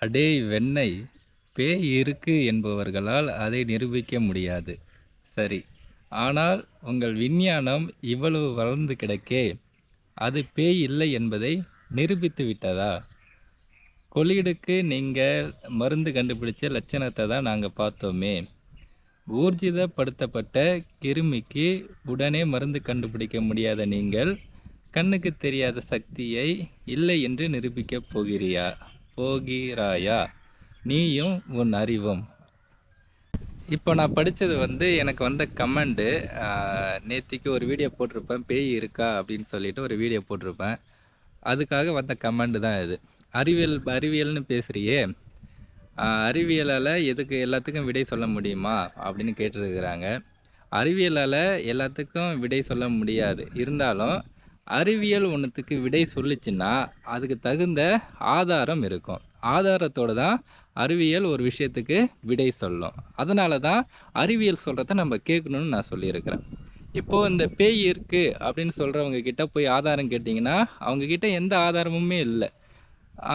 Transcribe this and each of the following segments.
அடேய் வெண்ணெய்! பேய் இருக்கு என்பவர்களால் அதை நிரூபிக்க முடியாது. சரி. ஆனால் உங்கள் விஞ்ஞானம் இவ்வளவு வளர்ந்து கிடக்கே, அது பேய் இல்லை என்பதை நிரூபித்து விட்டதா? கொள்ளிடக்கு நீங்க மருந்து கண்டுபிடிச்ச லட்சணத்தை தான் நாங்க பார்த்தோமே. ஊர்ஜிதப்படுத்தப்பட்ட கிருமிக்கு உடனே மருந்து கண்டுபிடிக்க முடியாத நீங்கள், கண்ணுக்கு தெரியாத சக்தியை இல்லை என்று நிரூபிக்கப் போகிறாயா? நீயும் உன் அறிவும். இப்போ நான் படித்தது வந்து எனக்கு வந்த கமெண்டு. நேத்திக்கு ஒரு வீடியோ போட்டிருப்பேன், பேய் இருக்கா அப்படின்னு சொல்லிட்டு ஒரு வீடியோ போட்டிருப்பேன். அதுக்காக வந்த கமெண்டு தான் இது. அறிவியல்னு பேசுகிறியே, அறிவியலால் எதுக்கு எல்லாத்துக்கும் விடை சொல்ல முடியுமா அப்படின்னு கேட்டிருக்கிறாங்க. அறிவியலால் எல்லாத்துக்கும் விடை சொல்ல முடியாது. இருந்தாலும் அறிவியல் ஒன்றுத்துக்கு விடை சொல்லிச்சுன்னா அதுக்கு தகுந்த ஆதாரம் இருக்கும். ஆதாரத்தோடு தான் அறிவியல் ஒரு விஷயத்துக்கு விடை சொல்லும். அதனால தான் அறிவியல் சொல்கிறத நம்ம கேட்கணுன்னு நான் சொல்லியிருக்கிறேன். இப்போது இந்த பேய் இருக்குது அப்படின்னு சொல்கிறவங்க கிட்ட போய் ஆதாரம் கேட்டிங்கன்னா அவங்கக்கிட்ட எந்த ஆதாரமுமே இல்லை.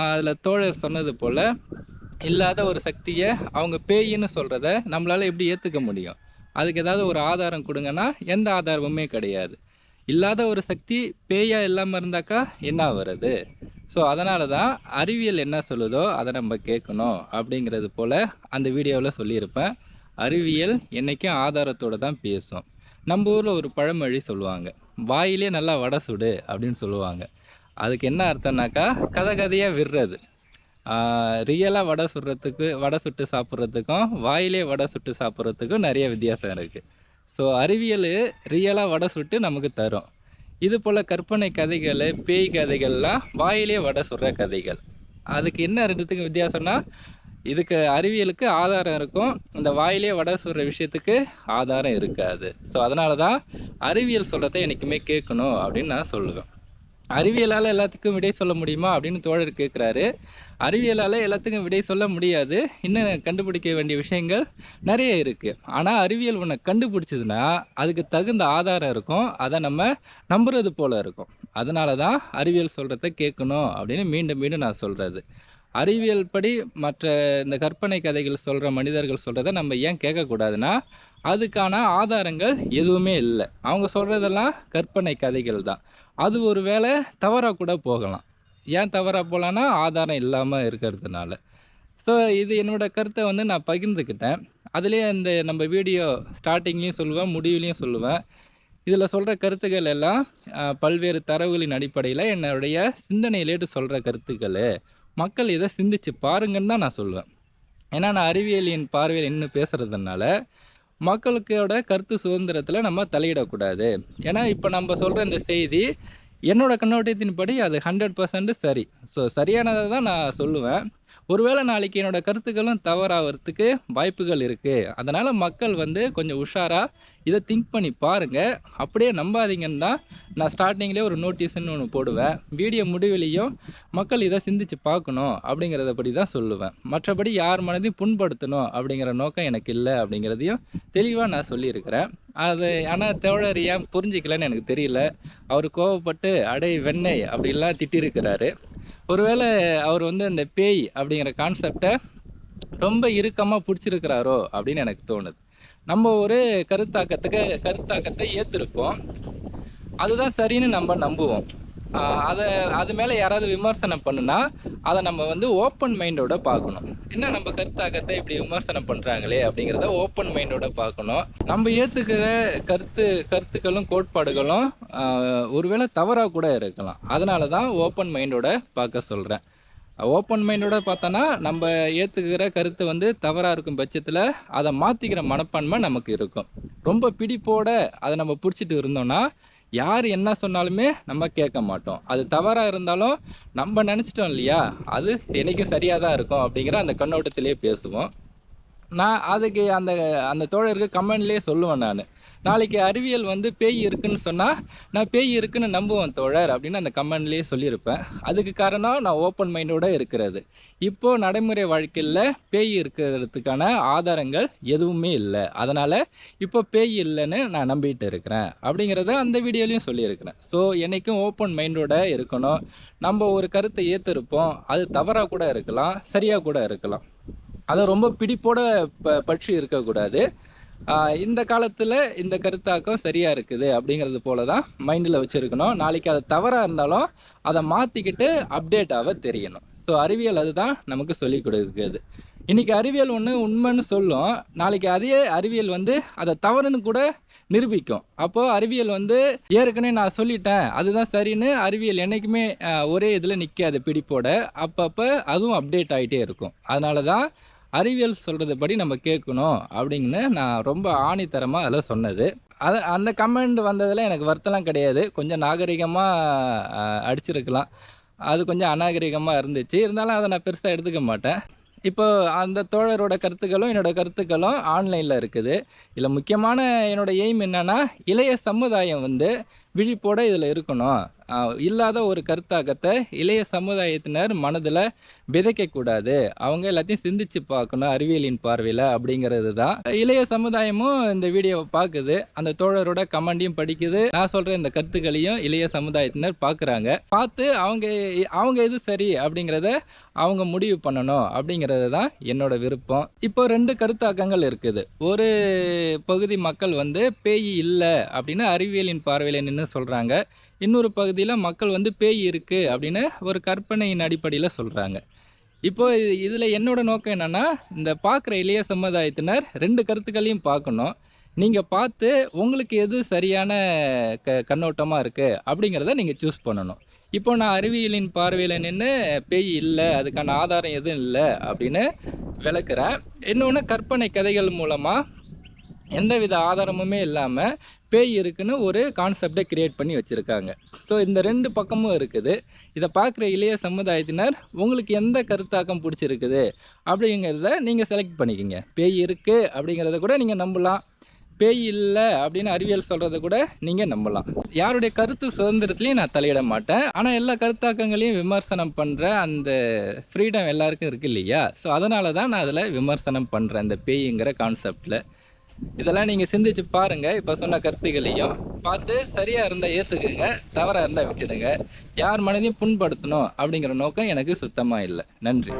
அதில் தோழர் சொன்னது போல் இல்லாத ஒரு சக்தியை அவங்க பேயின்னு சொல்கிறத நம்மளால் எப்படி ஏற்றுக்க முடியும்? அதுக்கு ஏதாவது ஒரு ஆதாரம் கொடுங்கன்னா எந்த ஆதாரமுமே கிடையாது. இல்லாத ஒரு சக்தி பேயா இல்லாமல் இருந்தாக்கா என்ன வருது? ஸோ அதனால தான் அறிவியல் என்ன சொல்லுதோ அதை நம்ம கேட்கணும் அப்படிங்கிறது போல் அந்த வீடியோவில் சொல்லியிருப்பேன். அறிவியல் என்றைக்கும் ஆதாரத்தோடு தான் பேசும். நம்ம ஊரில் ஒரு பழமொழி சொல்லுவாங்க, வாயிலே நல்லா வடை சுடு அப்படின்னு சொல்லுவாங்க. அதுக்கு என்ன அர்த்தம்னாக்கா கதை கதையாக விடுறது. ரியலாக வடை சுட்டு சாப்பிட்றதுக்கும் வாயிலே வடை சுட்டு சாப்பிட்றதுக்கும் நிறைய வித்தியாசம் இருக்குது. ஸோ அறிவியல் ரியலாக வடை சுட்டு நமக்கு தரும். இது போல் கற்பனை கதைகள், பேய் கதைகள்லாம் வாயிலே வடை சுடுற கதைகள். அதுக்கு என்ன ரெண்டுத்துக்கும் வித்தியாசம்னா, இதுக்கு அறிவியலுக்கு ஆதாரம் இருக்கும், இந்த வாயிலே வடை சுடுற விஷயத்துக்கு ஆதாரம் இருக்காது. ஸோ அதனால தான் அறிவியல் சொல்கிறத என்றைக்குமே கேட்கணும் அப்படின்னு நான் சொல்லுவேன். அறிவியலால் எல்லாத்துக்கும் விடை சொல்ல முடியுமா அப்படின்னு தோழர் கேட்குறாரு. அறிவியலால் எல்லாத்துக்கும் விடை சொல்ல முடியாது. இன்னும் கண்டுபிடிக்க வேண்டிய விஷயங்கள் நிறைய இருக்குது. ஆனால் அறிவியல் ஒன்று கண்டுபிடிச்சதுன்னா அதுக்கு தகுந்த ஆதாரம் இருக்கும். அதை நம்ம நம்புறது போல் இருக்கும். அதனால தான் அறிவியல் சொல்கிறத கேட்கணும் அப்படின்னு மீண்டும் மீண்டும் நான் சொல்கிறது. அறிவியல் படி மற்ற இந்த கற்பனை கதைகள் சொல்கிற மனிதர்கள் சொல்கிறத நம்ம ஏன் கேட்கக்கூடாதுன்னா, அதுக்கான ஆதாரங்கள் எதுவுமே இல்லை. அவங்க சொல்கிறதெல்லாம் கற்பனை கதைகள் தான். அது ஒரு வேளை தவறாக கூட போகலாம். ஏன் தவறாக போகலான்னா ஆதாரம் இல்லாமல் இருக்கிறதுனால. ஸோ இது என்னோடய கருத்தை வந்து நான் பகிர்ந்துக்கிட்டேன். அதுலேயே இந்த நம்ம வீடியோ ஸ்டார்டிங்லேயும் சொல்லுவேன், முடிவுலேயும் சொல்லுவேன். இதில் சொல்கிற கருத்துக்கள் எல்லாம் பல்வேறு தரவுகளின் அடிப்படையில் என்னுடைய சிந்தனையிலேட்டு சொல்கிற கருத்துக்கள். மக்கள் இதை சிந்திச்சு பாருங்கன்னு தான் நான் சொல்லுவேன். ஏன்னா நான் அறிவியலின் பார்வையில் இன்னும் பேசுகிறதுனால மக்களுக்கோட கருத்து சுதந்திரத்தில் நம்ம தலையிடக்கூடாது. ஏன்னா இப்போ நம்ம சொல்கிற இந்த செய்தி என்னோடய கண்ணோட்டத்தின்படி அது 100% சரி. ஸோ சரியானதை தான் நான் சொல்லுவேன். ஒருவேளை நாளைக்கு என்னோடய கருத்துக்களும் தவறாகிறதுக்கு வாய்ப்புகள் இருக்குது. அதனால் மக்கள் வந்து கொஞ்சம் உஷாராக இதை திங்க் பண்ணி பாருங்கள். அப்படியே நம்பாதீங்கன்னு தான் நான் ஸ்டார்டிங்லேயே ஒரு நோட்டீஸ்ன்னு ஒன்று போடுவேன். வீடியோ முடிவிலையும் மக்கள் இதை சிந்திச்சு பார்க்கணும் அப்படிங்கிறத படி தான் சொல்லுவேன். மற்றபடி யார் மனதையும் புண்படுத்தணும் அப்படிங்கிற நோக்கம் எனக்கு இல்லை அப்படிங்கிறதையும் தெளிவாக நான் சொல்லியிருக்கிறேன். அது ஆனால் தோழர் ஏன் புரிஞ்சிக்கலன்னு எனக்கு தெரியல. அவர் கோவப்பட்டு அடே வெண்ணெய் அப்படிலாம் திட்டிருக்கிறாரு. ஒருவேளை அவர் வந்து அந்த பேய் அப்படிங்கிற கான்செப்டை ரொம்ப இறுக்கமாக பிடிச்சிருக்கிறாரோ அப்படின்னு எனக்கு தோணுது. நம்ம ஒரு கருத்தாக்கத்தை ஏற்றிருப்போம். அதுதான் சரின்னு நம்ம நம்புவோம். அது மேலே யாராவது விமர்சனம் பண்ணுனா அதை நம்ம வந்து ஓப்பன் மைண்டோட பார்க்கணும். என்ன நம்ம கருத்தாக்கத்தை இப்படி விமர்சனம் பண்ணுறாங்களே அப்படிங்கிறத ஓப்பன் மைண்டோட பார்க்கணும். நம்ம ஏற்றுக்கிற கருத்துக்களும் கோட்பாடுகளும் ஒருவேளை தவறாக கூட இருக்கலாம். அதனால தான் ஓப்பன் மைண்டோட பார்க்க சொல்கிறேன். ஓப்பன் மைண்டோட பார்த்தோன்னா நம்ம ஏற்றுக்கிற கருத்து வந்து தவறாக இருக்கும் பட்சத்தில் அதை மாற்றிக்கிற மனப்பான்மை நமக்கு இருக்கும். ரொம்ப பிடிப்போட அதை நம்ம பிடிச்சிட்டு இருந்தோம்னா யார் என்ன சொன்னாலுமே நம்ம கேட்க மாட்டோம். அது தவறாக இருந்தாலும் நம்ம நினச்சிட்டோம் இல்லையா, அது என்றைக்கும் சரியாக தான் இருக்கும் அப்படிங்கிற அந்த கண்ணோட்டத்திலே பேசுவோம். நான் அதுக்கு அந்த தோழருக்கு கமெண்ட்லேயே சொல்லுவேன். நாளைக்கு அறிவியல் வந்து பேய் இருக்குன்னு சொன்னால் நான் பேய் இருக்குன்னு நம்புவேன் தோழர் அப்படின்னு அந்த கமெண்ட்லேயே சொல்லியிருப்பேன். அதுக்கு காரணம் நான் ஓப்பன் மைண்டோடு இருக்கிறது. இப்போது நடைமுறை வாழ்க்கையில் பேய் இருக்கிறதுக்கான ஆதாரங்கள் எதுவுமே இல்லை. அதனால் இப்போ பேய் இல்லைன்னு நான் நம்பிட்டு இருக்கிறேன் அப்படிங்கிறத அந்த வீடியோலையும் சொல்லியிருக்கிறேன். ஸோ என்றைக்கும் ஓப்பன் மைண்டோடு இருக்கணும். நம்ம ஒரு கருத்தை ஏற்றிருப்போம், அது தவறாக கூட இருக்கலாம், சரியாக கூட இருக்கலாம். அதை ரொம்ப பிடிப்போட பற்றி இருக்கக்கூடாது. இந்த காலத்தில் இந்த கருத்தாக்கம் சரியாக இருக்குது அப்படிங்கிறது போல தான் மைண்டில் வச்சுருக்கணும். நாளைக்கு அது தவறாக இருந்தாலும் அதை மாற்றிக்கிட்டு அப்டேட் ஆக தெரியணும். ஸோ அறிவியல் அதுதான் நமக்கு சொல்லிக் கொடுக்குது. இன்றைக்கி அறிவியல் ஒன்று உண்மைன்னு சொல்லும், நாளைக்கு அதே அறிவியல் வந்து அதை தவறுன்னு கூட நிரூபிக்கும். அப்போது அறிவியல் வந்து ஏற்கனவே நான் சொல்லிட்டேன் அதுதான் சரின்னு அறிவியல் என்றைக்குமே ஒரே இதில் நிற்காது பிடிப்போட. அப்பப்போ அதுவும் அப்டேட் ஆகிட்டே இருக்கும். அதனால தான் அறிவியல் சொல்கிறது படி நம்ம கேட்கணும் அப்படின்னு நான் ரொம்ப ஆணித்தரமாக அதில் சொன்னது. அந்த கமெண்ட் வந்ததில் எனக்கு வருத்தம்லாம் கிடையாது. கொஞ்சம் நாகரிகமாக அடிச்சிருக்கலாம், அது கொஞ்சம் அநாகரிகமாக இருந்துச்சு. இருந்தாலும் அதை நான் பெருசாக எடுத்துக்க மாட்டேன். இப்போ அந்த தோழரோட கருத்துக்களும் என்னோடய கருத்துக்களும் ஆன்லைனில் இருக்குது. இதில் முக்கியமான என்னோடய எய்ம் என்னென்னா, இளைய சமுதாயம் வந்து விழிப்போடு இதில் இருக்கணும். இல்லாத ஒரு கருத்தாக்கத்தை இளைய சமுதாயத்தினர் மனதில் விதைக்கக்கூடாது. அவங்க எல்லாத்தையும் சிந்திச்சு பார்க்கணும் அறிவியலின் பார்வையில் அப்படிங்கிறது தான். இளைய சமுதாயமும் இந்த வீடியோவை பார்க்குது, அந்த தோழரோட கமெண்டையும் படிக்குது, நான் சொல்கிற இந்த கருத்துக்களையும் இளைய சமுதாயத்தினர் பார்க்குறாங்க. பார்த்து அவங்க எது சரி அப்படிங்கிறத அவங்க முடிவு பண்ணணும் அப்படிங்கிறது தான் என்னோட விருப்பம். இப்போ 2 கருத்தாக்கங்கள் இருக்குது. ஒரு பகுதி மக்கள் வந்து பேய் இல்லை அப்படின்னு அறிவியலின் பார்வையில் நின்று சொல்கிறாங்க. இன்னொரு பகுதியில் மக்கள் வந்து பேய் இருக்குது அப்படின்னு ஒரு கற்பனையின் அடிப்படையில் சொல்கிறாங்க. இப்போ இதில் என்னோட நோக்கம் என்னென்னா, இந்த பார்க்குற இளைய சமுதாயத்தினர் 2 கருத்துக்களையும் பார்க்கணும். நீங்கள் பார்த்து உங்களுக்கு எது சரியான கண்ணோட்டமாக இருக்குது அப்படிங்கிறத நீங்கள் சூஸ் பண்ணணும். இப்போ நான் அறிவியலின் பார்வையில் நின்று பேய் இல்லை, அதுக்கான ஆதாரம் எதுவும் இல்லை அப்படின்னு விளக்குறேன். இன்னொன்று கற்பனை கதைகள் மூலமாக எந்தவித ஆதாரமுமே இல்லாமல் பேய் இருக்குன்னு ஒரு கான்செப்டை கிரியேட் பண்ணி வச்சுருக்காங்க. ஸோ இந்த 2 பக்கமும் இருக்குது. இதை பார்க்குற இளைய சமுதாயத்தினர் உங்களுக்கு எந்த கருத்தாக்கம் பிடிச்சிருக்குது அப்படிங்கிறத நீங்கள் செலக்ட் பண்ணிக்கிங்க. பேய் இருக்குது அப்படிங்கிறத கூட நீங்கள் நம்பலாம், பேய் இல்லை அப்படின்னு அறிவியல் சொல்கிறத கூட நீங்கள் நம்பலாம். யாருடைய கருத்து சுதந்திரத்துலையும் நான் தலையிட மாட்டேன். ஆனால் எல்லா கருத்தாக்கங்களையும் விமர்சனம் பண்ணுற அந்த ஃப்ரீடம் எல்லாருக்கும் இருக்குது இல்லையா? ஸோ அதனால தான் நான் அதில் விமர்சனம் பண்ணுறேன் இந்த பேய்ங்கிற கான்செப்டில். இதெல்லாம் நீங்கள் சிந்திச்சு பாருங்கள். இப்போ சொன்ன கருத்துக்களையும் பார்த்து சரியாக இருந்தால் ஏற்றுக்குங்க, தவறாக இருந்தால் விட்டுடுங்க. யார் மனதையும் புண்படுத்தணும் அப்படிங்கிற நோக்கம் எனக்கு சுத்தமாக இல்லை. நன்றி.